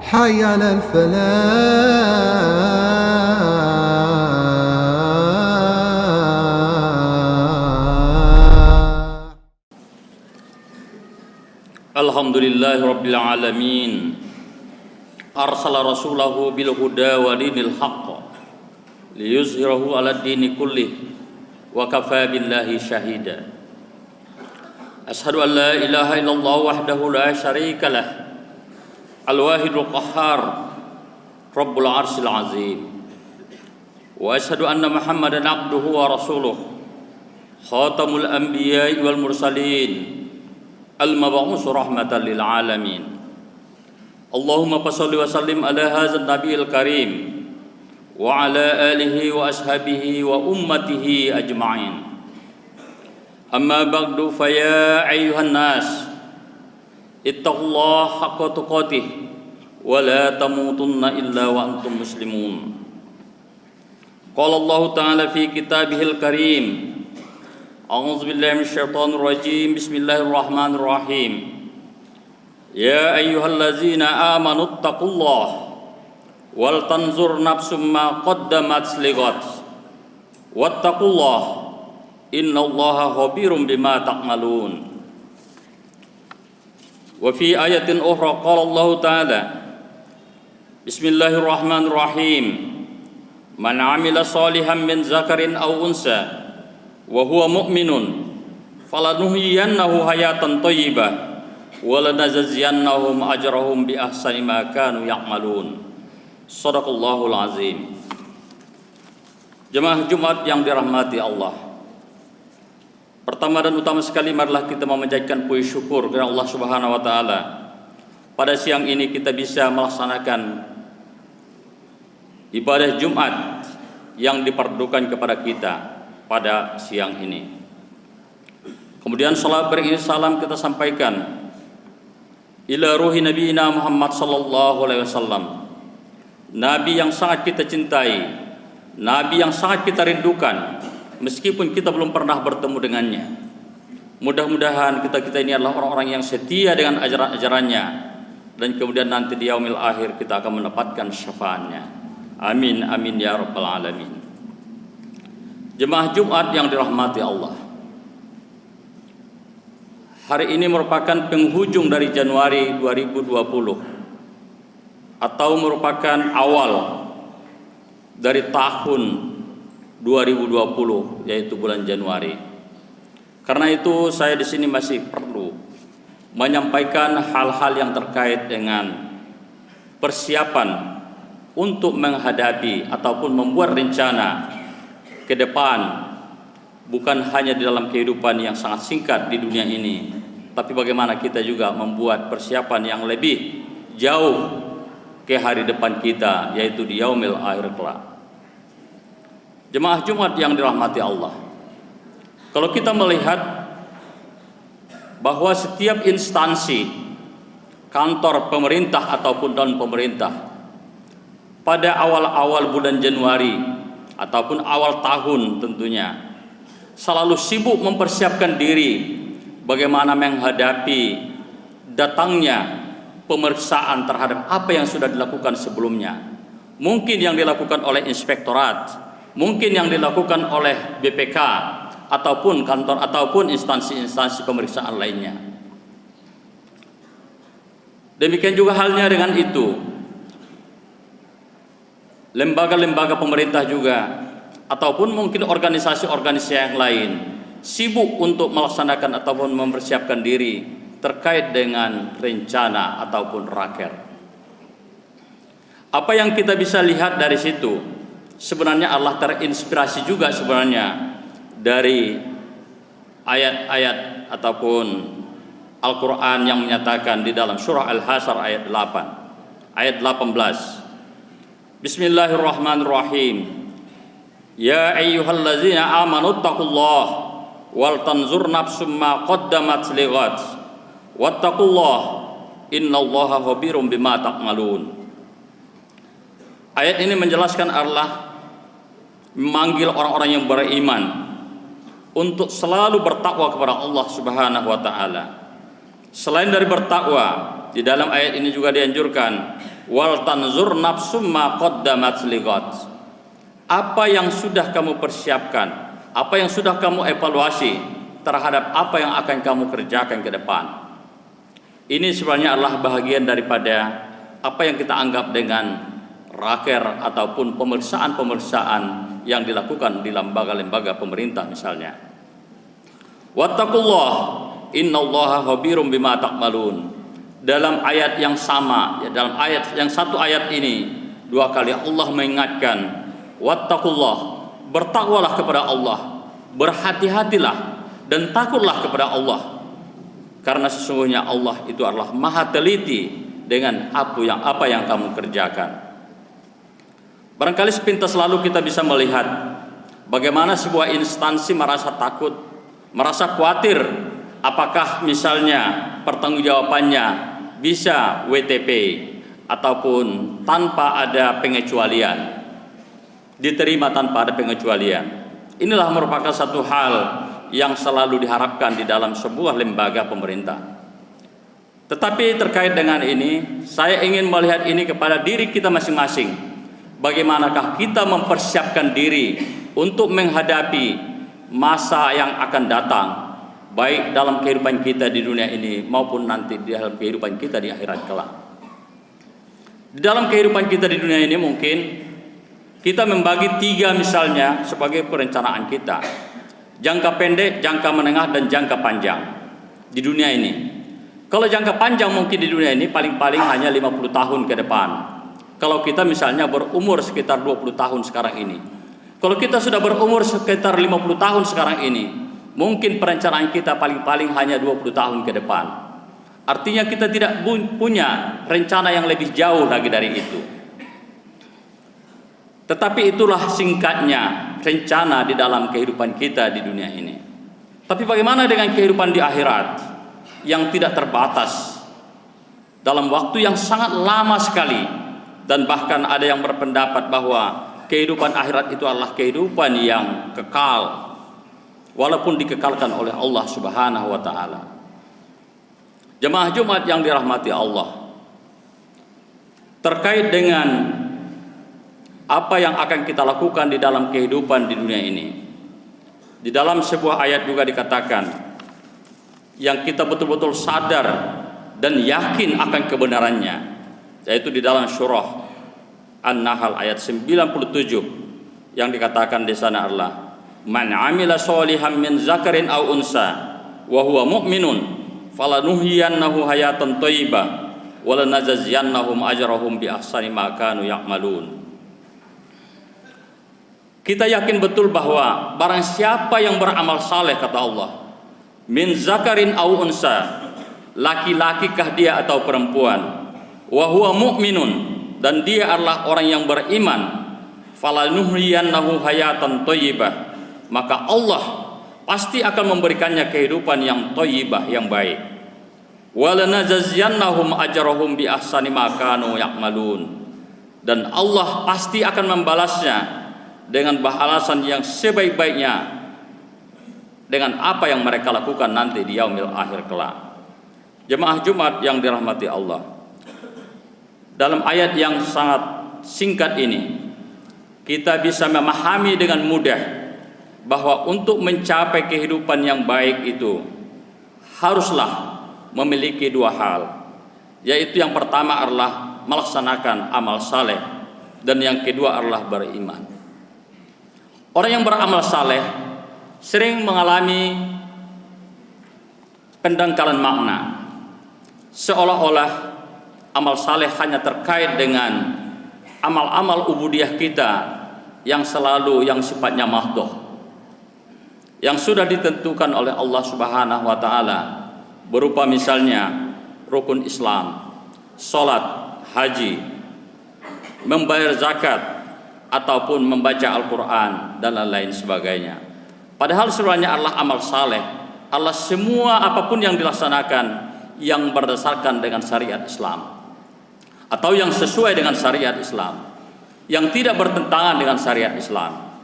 حي على الفلاح. الحمد لله رب العالمين أرسل رسوله بالهدى ودين الحق ليظهره على الدين كله وكفى بالله شهيدا أشهد أن لا إله إلا الله وحده لا شريك له الواحد القهار رب العرش العظيم وأشهد أن محمدا عبده ورسوله خاتم الأنبياء والمرسلين المبعوث رحمة للعالمين اللهم صل وسلم على هذا النبي الكريم وعلى آله وأصحابه وأمته أجمعين أما بعد فيا أيها الناس اتقوا الله حق تقاته ولا تموتن إلا وأنتم مسلمون قال الله تعالى في كتابه الكريم أعوذ بالله من الشيطان الرجيم بسم الله الرحمن الرحيم يا أيها الذين آمنوا اتقوا الله ولتنظر نفس ما قدمت لغد واتقوا الله إن الله خبير بما تعملون وفي آية أخرى قال الله تعالى بسم الله الرحمن الرحيم من عمل صالحا من ذكر أو أنثى وهو مؤمن فلنحيينه حياة طيبة ولنجزينهم أجرهم بأحسن ما كانوا يعملون Sadaqallahul azim. Jemaah Jumat yang dirahmati Allah, pertama dan utama sekali marilah kita memanjatkan puji syukur kepada Allah Subhanahu wa taala. Pada siang ini kita bisa melaksanakan ibadah Jumat yang diperdukan kepada kita pada siang ini. Kemudian salat beriringan salam kita sampaikan ila ruhi nabiyina Muhammad sallallahu alaihi wasallam, Nabi yang sangat kita cintai, Nabi yang sangat kita rindukan, meskipun kita belum pernah bertemu dengannya. Mudah-mudahan kita ini adalah orang-orang yang setia dengan ajaran-ajarannya, dan kemudian nanti di yaumil akhir kita akan mendapatkan syafaatnya. Amin, amin ya rabbal alamin. Jemaah Jumat yang dirahmati Allah, hari ini merupakan penghujung dari Januari 2020, atau merupakan awal dari tahun 2020, yaitu bulan Januari. Karena itu saya di sini masih perlu menyampaikan hal-hal yang terkait dengan persiapan untuk menghadapi ataupun membuat rencana ke depan, bukan hanya di dalam kehidupan yang sangat singkat di dunia ini, tapi bagaimana kita juga membuat persiapan yang lebih jauh ke hari depan kita, yaitu di yaumil akhir kelak. Jemaah Jumat yang dirahmati Allah, kalau kita melihat bahwa setiap instansi, kantor pemerintah ataupun non pemerintah, pada awal-awal bulan Januari ataupun awal tahun tentunya selalu sibuk mempersiapkan diri bagaimana menghadapi datangnya pemeriksaan terhadap apa yang sudah dilakukan sebelumnya. Mungkin yang dilakukan oleh inspektorat, mungkin yang dilakukan oleh BPK ataupun kantor ataupun instansi-instansi pemeriksaan lainnya. Demikian juga halnya dengan itu, lembaga-lembaga pemerintah juga ataupun mungkin organisasi-organisasi yang lain sibuk untuk melaksanakan ataupun mempersiapkan diri terkait dengan rencana ataupun raker. Apa yang kita bisa lihat dari situ sebenarnya Allah terinspirasi juga sebenarnya dari ayat-ayat ataupun Al-Quran yang menyatakan di dalam surah Al-Hasyr ayat 8, ayat 18. Bismillahirrahmanirrahim. Ya ayyuhallazina amanu taqullaha wal tanzur nafsum ma qaddamat lighad wattaqullah innallaha khabirum bima ta'malun. Ayat ini menjelaskan Allah memanggil orang-orang yang beriman untuk selalu bertakwa kepada Allah Subhanahu wa taala. Selain dari bertakwa, di dalam ayat ini juga dianjurkan wal tanzur nafsum ma qaddamat lighad. Apa yang sudah kamu persiapkan, apa yang sudah kamu evaluasi terhadap apa yang akan kamu kerjakan ke depan. Ini sebenarnya adalah bahagian daripada apa yang kita anggap dengan raker ataupun pemeriksaan-pemeriksaan yang dilakukan di lembaga-lembaga pemerintah misalnya. Wattaqullah innallaha khabirum bima ta'malun. Dalam ayat yang sama, dalam ayat yang satu ayat ini dua kali Allah mengingatkan wattaqullah, bertakwalah kepada Allah, berhati-hatilah dan takutlah kepada Allah. Karena sesungguhnya Allah itu adalah maha teliti dengan apa yang kamu kerjakan. Barangkali sepintas lalu kita bisa melihat bagaimana sebuah instansi merasa takut, merasa khawatir apakah misalnya pertanggungjawabannya bisa WTP ataupun tanpa ada pengecualian, diterima tanpa ada pengecualian. Inilah merupakan satu hal yang selalu diharapkan di dalam sebuah lembaga pemerintah. Tetapi terkait dengan ini, saya ingin melihat ini kepada diri kita masing-masing. Bagaimanakah kita mempersiapkan diri untuk menghadapi masa yang akan datang, baik dalam kehidupan kita di dunia ini maupun nanti di dalam kehidupan kita di akhirat kelak. Di dalam kehidupan kita di dunia ini mungkin kita membagi 3 misalnya sebagai perencanaan kita. Jangka pendek, jangka menengah, dan jangka panjang di dunia ini. Kalau jangka panjang mungkin di dunia ini paling-paling hanya 50 tahun ke depan. Kalau kita misalnya berumur sekitar 20 tahun sekarang ini. Kalau kita sudah berumur sekitar 50 tahun sekarang ini, mungkin perencanaan kita paling-paling hanya 20 tahun ke depan. Artinya kita tidak punya rencana yang lebih jauh lagi dari itu. Tetapi itulah singkatnya rencana di dalam kehidupan kita di dunia ini. Tapi bagaimana dengan kehidupan di akhirat yang tidak terbatas dalam waktu yang sangat lama sekali? Dan bahkan ada yang berpendapat bahwa kehidupan akhirat itu adalah kehidupan yang kekal, walaupun dikekalkan oleh Allah Subhanahu wa taala. Jemaah Jumat yang dirahmati Allah, terkait dengan apa yang akan kita lakukan di dalam kehidupan di dunia ini, di dalam sebuah ayat juga dikatakan yang kita betul-betul sadar dan yakin akan kebenarannya, yaitu di dalam surah An-Nahl ayat 97 yang dikatakan di sana adalah man amila sholihan min zakarin aw unsa wa huwa mu'minun falanuhyiyannahu hayatan thayyibah wa lanajziyannahum ajrahum bi ahsani ma kanu ya'malun. Kita yakin betul bahwa barang siapa yang beramal saleh, kata Allah, min zakarin aw unsa, laki-lakikah dia atau perempuan, wa huwa mu'minun, dan dia adalah orang yang beriman, falanuhyiyannahu hayatan thayyibah, maka Allah pasti akan memberikannya kehidupan yang thayyibah, yang baik. Walanajziyannahum ajrahum bi ahsani ma kanu ya'malun, dan Allah pasti akan membalasnya dengan balasan yang sebaik-baiknya dengan apa yang mereka lakukan nanti di yaumil akhir kelak. Jemaah Jumat yang dirahmati Allah, dalam ayat yang sangat singkat ini kita bisa memahami dengan mudah bahwa untuk mencapai kehidupan yang baik itu haruslah memiliki 2 hal, yaitu yang pertama adalah melaksanakan amal saleh, dan yang kedua adalah beriman. Orang yang beramal saleh sering mengalami pendangkalan makna, seolah-olah amal saleh hanya terkait dengan amal-amal ubudiyah kita yang selalu yang sifatnya mahdhah, yang sudah ditentukan oleh Allah Subhanahu wa taala, berupa misalnya rukun Islam, salat, haji, membayar zakat, ataupun membaca Al-Qur'an dan lain-lain sebagainya. Padahal sebenarnya adalah amal saleh, adalah semua apapun yang dilaksanakan yang berdasarkan dengan syariat Islam, atau yang sesuai dengan syariat Islam, yang tidak bertentangan dengan syariat Islam.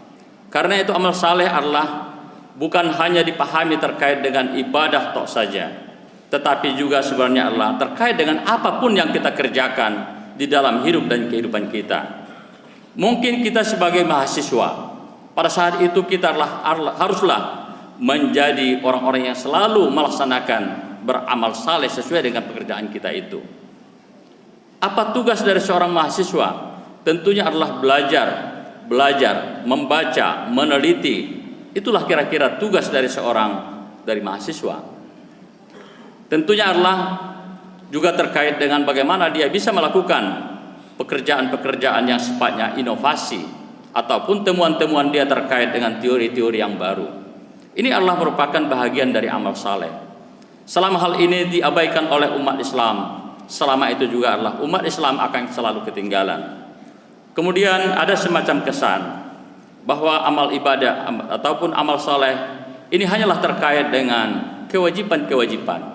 Karena itu amal saleh adalah bukan hanya dipahami terkait dengan ibadah tok saja, tetapi juga sebenarnya adalah terkait dengan apapun yang kita kerjakan di dalam hidup dan kehidupan kita. Mungkin kita sebagai mahasiswa, pada saat itu kita haruslah menjadi orang-orang yang selalu melaksanakan beramal saleh sesuai dengan pekerjaan kita itu. Apa tugas dari seorang mahasiswa? Tentunya adalah belajar, membaca, meneliti. Itulah kira-kira tugas dari mahasiswa. Tentunya adalah juga terkait dengan bagaimana dia bisa melakukan pekerjaan-pekerjaan yang sifatnya inovasi ataupun temuan-temuan dia terkait dengan teori-teori yang baru. Ini adalah merupakan bahagian dari amal saleh. Selama hal ini diabaikan oleh umat Islam, selama itu juga adalah umat Islam akan selalu ketinggalan. Kemudian ada semacam kesan bahwa amal ibadah ataupun amal saleh ini hanyalah terkait dengan kewajiban-kewajiban.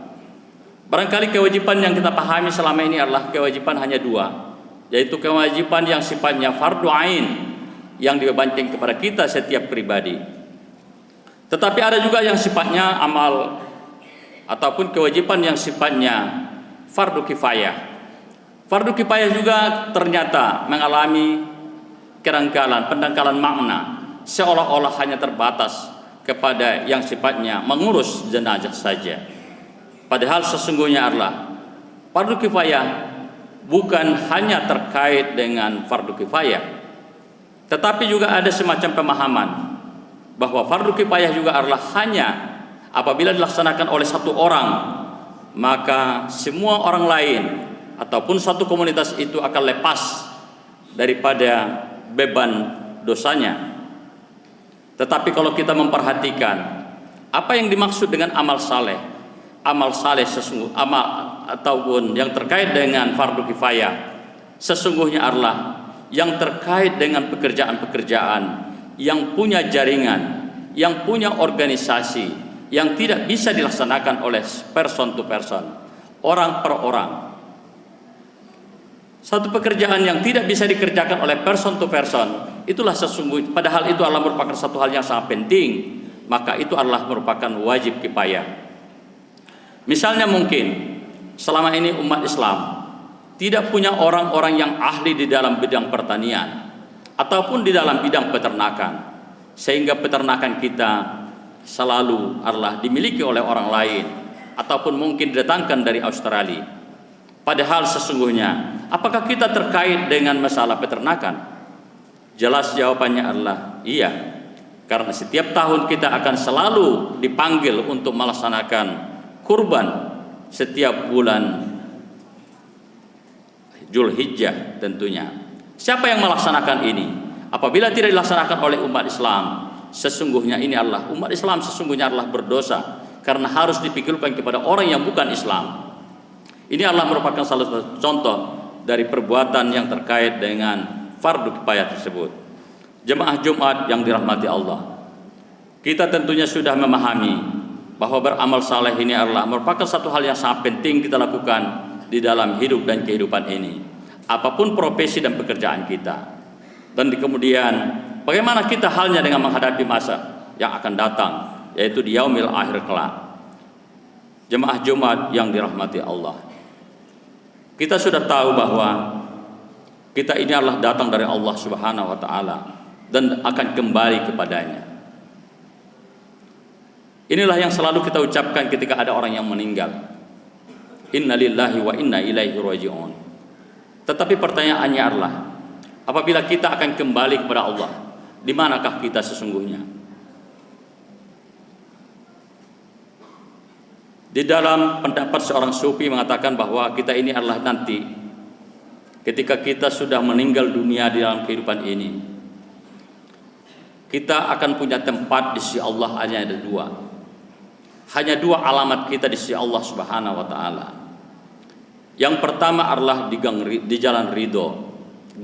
Barangkali kewajiban yang kita pahami selama ini adalah kewajiban hanya dua, yaitu kewajiban yang sifatnya fardu ain yang dibebankan kepada kita setiap pribadi. Tetapi ada juga yang sifatnya amal ataupun kewajiban yang sifatnya fardu kifayah. Fardu kifayah juga ternyata mengalami kerangkalan, pendangkalan makna, seolah-olah hanya terbatas kepada yang sifatnya mengurus jenazah saja. Padahal sesungguhnya adalah fardu kifayah bukan hanya terkait dengan fardu kifayah, tetapi juga ada semacam pemahaman bahwa fardu kifayah juga adalah hanya apabila dilaksanakan oleh satu orang, maka semua orang lain ataupun satu komunitas itu akan lepas daripada beban dosanya. Tetapi kalau kita memperhatikan apa yang dimaksud dengan amal saleh amal ataupun yang terkait dengan fardu kifayah sesungguhnya adalah yang terkait dengan pekerjaan-pekerjaan yang punya jaringan, yang punya organisasi, yang tidak bisa dilaksanakan oleh person to person, orang per orang. Satu pekerjaan yang tidak bisa dikerjakan oleh person to person, itulah sesungguhnya, padahal itu adalah merupakan satu hal yang sangat penting, maka itu adalah merupakan wajib kifayah. Misalnya mungkin selama ini umat Islam tidak punya orang-orang yang ahli di dalam bidang pertanian ataupun di dalam bidang peternakan, sehingga peternakan kita selalu adalah dimiliki oleh orang lain ataupun mungkin didatangkan dari Australia. Padahal sesungguhnya apakah kita terkait dengan masalah peternakan? Jelas jawabannya adalah iya, karena setiap tahun kita akan selalu dipanggil untuk melaksanakan kurban setiap bulan Zulhijjah tentunya. Siapa yang melaksanakan ini? Apabila tidak dilaksanakan oleh umat Islam, sesungguhnya ini adalah umat Islam sesungguhnya adalah berdosa karena harus dipikirkan kepada orang yang bukan Islam. Ini adalah merupakan salah satu contoh dari perbuatan yang terkait dengan fardu kifayah tersebut. Jemaah Jumat yang dirahmati Allah, kita tentunya sudah memahami bahwa beramal saleh ini adalah merupakan satu hal yang sangat penting kita lakukan di dalam hidup dan kehidupan ini, apapun profesi dan pekerjaan kita. Dan kemudian bagaimana kita halnya dengan menghadapi masa yang akan datang, yaitu di yaumil akhir kelak. Jemaah Jumat yang dirahmati Allah, kita sudah tahu bahwa kita ini adalah datang dari Allah Subhanahu wa taala dan akan kembali kepadanya. Inilah yang selalu kita ucapkan ketika ada orang yang meninggal. Inna lillahi wa inna ilaihi raji'un. Tetapi pertanyaannya adalah, apabila kita akan kembali kepada Allah, di manakah kita sesungguhnya? Di dalam pendapat seorang sufi mengatakan bahwa kita ini adalah nanti ketika kita sudah meninggal dunia di dalam kehidupan ini, kita akan punya tempat di sisi Allah hanya ada dua. Hanya dua alamat kita di sisi Allah Subhanahu wa taala. Yang pertama adalah di jalan ridho,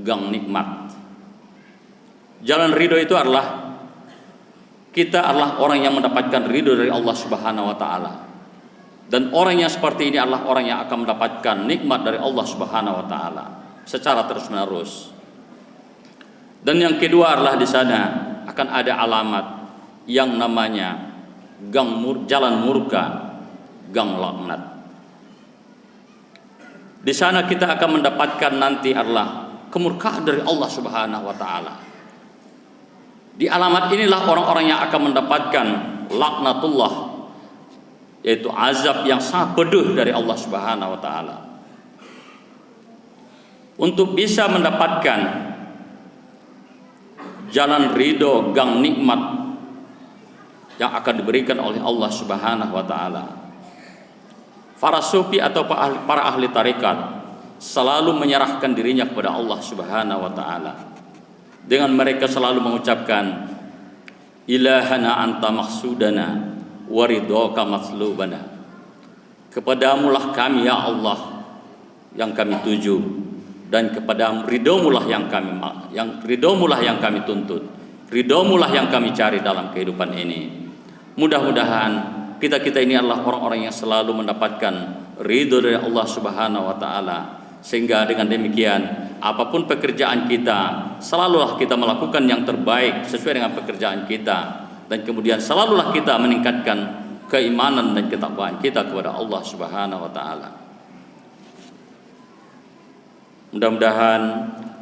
gang nikmat. Jalan ridho itu adalah kita adalah orang yang mendapatkan ridho dari Allah Subhanahu wa taala. Dan orang yang seperti ini adalah orang yang akan mendapatkan nikmat dari Allah Subhanahu wa taala secara terus-menerus. Dan yang kedua adalah di sana akan ada alamat yang namanya jalan murka, gang laknat. Di sana kita akan mendapatkan nanti adalah kemurkaan dari Allah Subhanahu wa taala. Di alamat inilah orang-orang yang akan mendapatkan laknatullah, yaitu azab yang sangat pedih dari Allah Subhanahu wa taala. Untuk bisa mendapatkan jalan ridho, gang nikmat yang akan diberikan oleh Allah Subhanahu wa taala, para sufi atau para ahli tarekat selalu menyerahkan dirinya kepada Allah Subhanahu wa taala. Dengan mereka selalu mengucapkan ilahana anta maksudana wa ridhoka matslubana. Kepadamulah kami ya Allah yang kami tuju, dan kepadamu ridhomulah yang kami tuntut, ridhomulah yang kami cari dalam kehidupan ini. Mudah-mudahan kita ini adalah orang-orang yang selalu mendapatkan ridho dari Allah Subhanahu wa taala, sehingga dengan demikian apapun pekerjaan kita, selalulah kita melakukan yang terbaik sesuai dengan pekerjaan kita, dan kemudian selalulah kita meningkatkan keimanan dan ketakwaan kita kepada Allah Subhanahu wa taala. Mudah-mudahan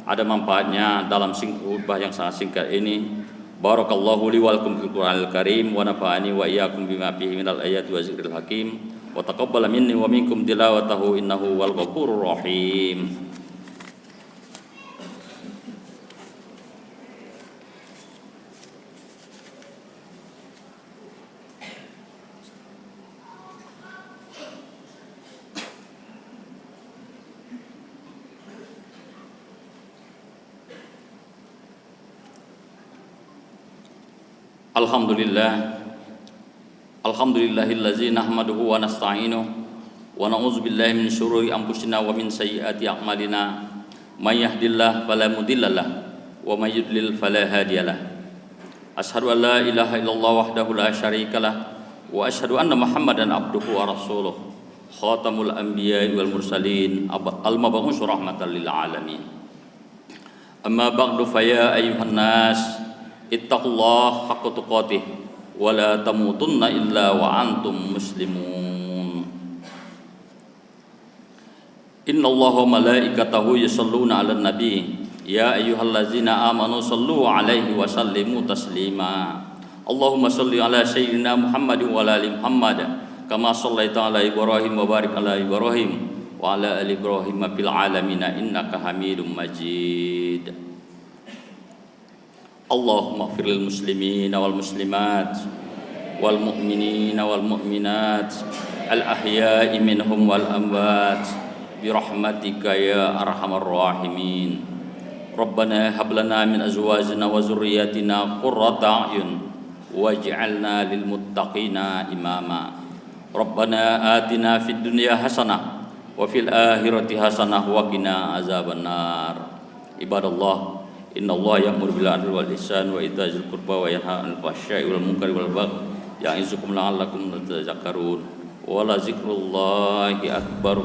ada manfaatnya dalam khutbah yang sangat singkat ini. Barakallahu li wa lakum fil Qur'anil Karim wa nafa'ani wa iyyakum bima fihi minal ayati wa zikril hakim wa taqabbala minni wa minkum tilawatahu innahu wal ghafurur rahim. Alhamdulillahillazi nahmaduhu wa nasta'inuhu wa na'udzu billahi min syururi anfusina wa min sayyiati a'malina. May yahdihillahu fala mudhillalah wa may yudlil fala hadiyalah. Asyhadu an la ilaha illallah wahdahu la syarikalah wa asyhadu anna Muhammadan abduhu wa rasuluh. Khatamul anbiya'i wal mursalin al-mab'uts rahmatan lil alamin. Amma ba'du fa ya ayyuhan nas ittaqullaha haqqa tuqatih wa la tamutunna illa wa antum muslimun. Innallaha wa malaikatahu yusholluna 'alan nabi ya ayyuhallazina amanu shallu 'alaihi wa sallimu taslima. Allahumma shalli 'ala sayyidina Muhammadin wa 'ala ali Muhammad kama shallaita 'ala Ibrahim wa barik 'ala Ibrahim wa 'ala ali Ibrahim fil 'alamin innaka Hamidum Majid. Allahumma ighfir lil muslimina wal muslimat wal mu'minina wal mu'minat al ahya'i minhum wal amwat bi rahmatika ya arhamar rahimin. Rabbana hab lana min azwajina wa dhurriyyatina qurrata a'yun waj'alna lil muttaqina imama. Rabbana atina fid dunya hasanah wa fil akhirati hasanah wa qina azabannar. Ibadallah, innallaha ya'muru bil 'adli wal ihsani wa itaa'il qurba wa yanha 'anil fahsya'i wal munkari wal baghi ya'izukum la'allakum tadhakkarun. Wa la dzikrullahi akbar.